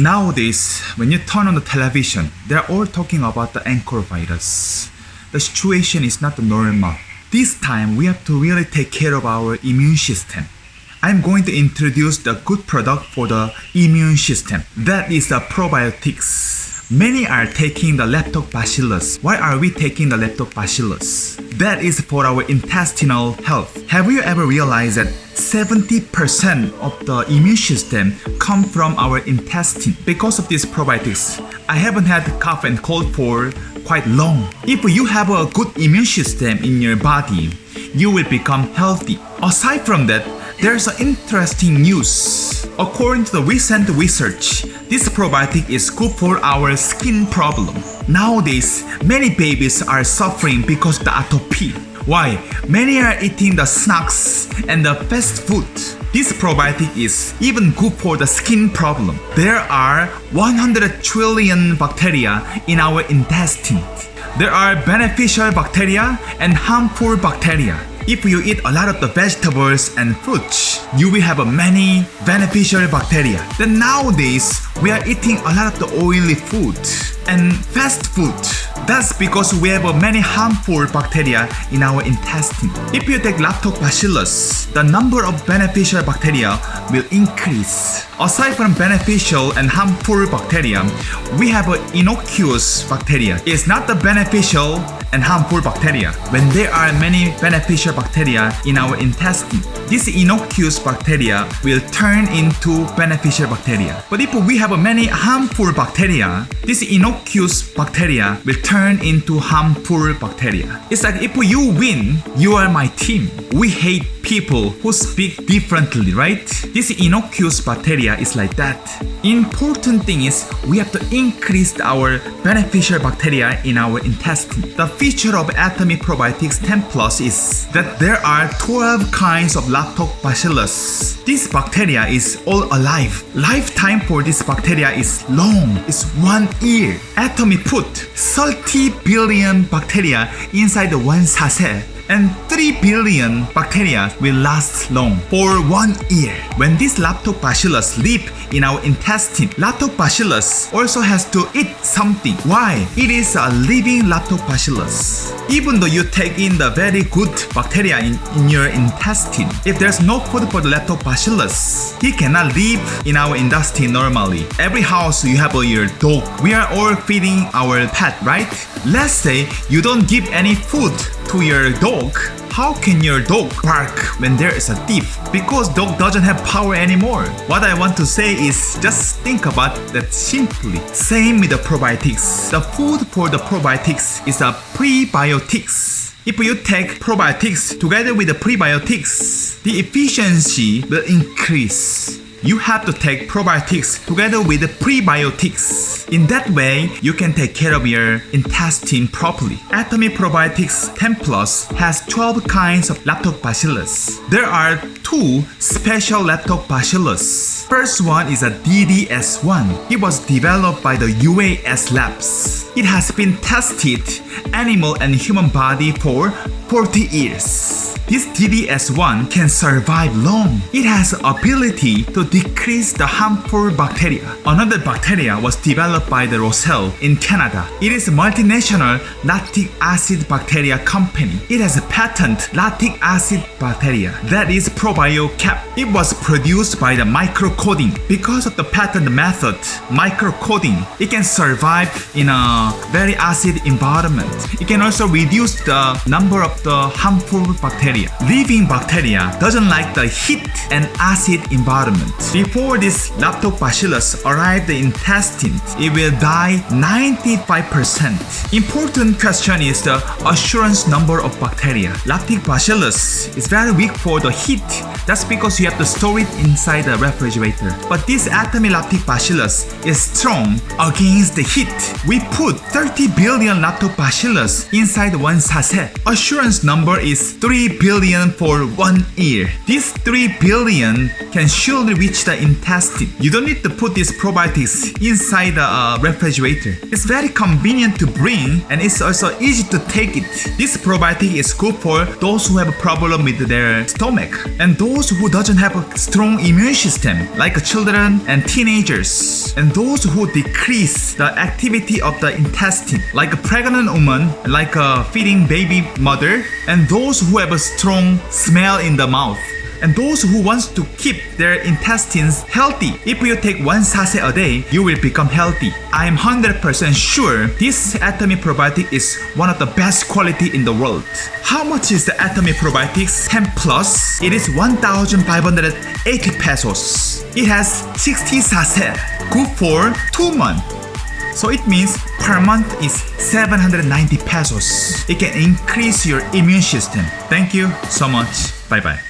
Nowadays, when you turn on the television, they're all talking about the anchor virus. The situation is not normal. This time, we have to really take care of our immune system. I'm going to introduce the good product for the immune system. That is the probiotics. Many are taking the lactobacillus. Why are we taking the lactobacillus? That is for our intestinal health. Have you ever realized that 70% of the immune system come from our intestine? Because of this probiotics, I haven't had cough and cold for quite long. If you have a good immune system in your body, you will become healthy. Aside from that, there's an interesting news. According to the recent research, this probiotic is good for our skin problem. Nowadays, many babies are suffering because of the atopy. Why? Many are eating the snacks and the fast food. This probiotic is even good for the skin problem. There are 100 trillion bacteria in our intestine. There are beneficial bacteria and harmful bacteria. If you eat a lot of the vegetables and fruits, you will have many beneficial bacteria. Then nowadays, we are eating a lot of the oily food and fast food. That's because we have many harmful bacteria in our intestine. If you take lactobacillus, the number of beneficial bacteria will increase. Aside from beneficial and harmful bacteria, we have innocuous bacteria. It's not the beneficial and harmful bacteria. When there are many beneficial bacteria in our intestine, this innocuous bacteria will turn into beneficial bacteria. But if we have many harmful bacteria, this innocuous bacteria will turn into harmful bacteria. It's like if you win, you are my team. We hate people who speak differently, right? This innocuous bacteria is like that. Important thing is we have to increase our beneficial bacteria in our intestine. The feature of Atomy Probiotics 10 Plus is that there are 12 kinds of lactobacillus. This bacteria is all alive. Lifetime for this bacteria is long. It's 1 year. Atomy put 30 billion bacteria inside the one sachet, and 3 billion bacteria will last long for 1 year. When this lactobacillus live in our intestine, lactobacillus also has to eat something. Why? It is a living lactobacillus. Even though you take in the very good bacteria in your intestine, if there's no food for the lactobacillus, he cannot live in our intestine normally. Every house you have your dog. We are all feeding our pet, right? Let's say you don't give any food to your dog. How can your dog bark when there is a thief? Because dog doesn't have power anymore. What I want to say is just think about that simply. Same with the probiotics. The food for the probiotics is a prebiotics. If you take probiotics together with the prebiotics, the efficiency will increase. You have to take probiotics together with the prebiotics. In that way, you can take care of your intestine properly. Atomy Probiotics 10 Plus has 12 kinds of lactobacillus. There are 2 special lactobacillus. First one is a DDS1. It was developed by the UAS labs. It has been tested animal and human body for 40 years. This DDS1 can survive long. It has the ability to decrease the harmful bacteria. Another bacteria was developed by the Rossell in Canada. It is a multinational lactic acid bacteria company. It has a patent lactic acid bacteria that is ProbioCap. It was produced by the microcoding. Because of the patent method, microcoding, it can survive in a very acid environment. It can also reduce the number of the harmful bacteria. Living bacteria doesn't like the heat and acid environment. Before this lactobacillus arrive the intestine, it will die 95%. Important question is the assurance number of bacteria. Lactic bacillus is very weak for the heat. That's because you have to store it inside the refrigerator. But this Atomy lactic bacillus is strong against the heat. We put 30 billion lactobacillus inside one sachet. Assurance number is 3 billion. billion for 1 year. This 3 billion can surely reach the intestine. You don't need to put this probiotics inside the refrigerator. It's very convenient to bring and it's also easy to take it. This probiotic is good for those who have a problem with their stomach and those who doesn't have a strong immune system like children and teenagers and those who decrease the activity of the intestine like a pregnant woman, like a feeding baby mother, and those who have a strong smell in the mouth, and those who wants to keep their intestines healthy. If you take 1 sachet a day, you will become healthy. I am 100% sure this Atomy Probiotic is one of the best quality in the world. How much is the Atomy Probiotics 10 Plus? It is 1,580 pesos. It has 60 sachet, good for 2 months. So it means per month is 790 pesos. It can increase your immune system. Thank you so much. Bye bye.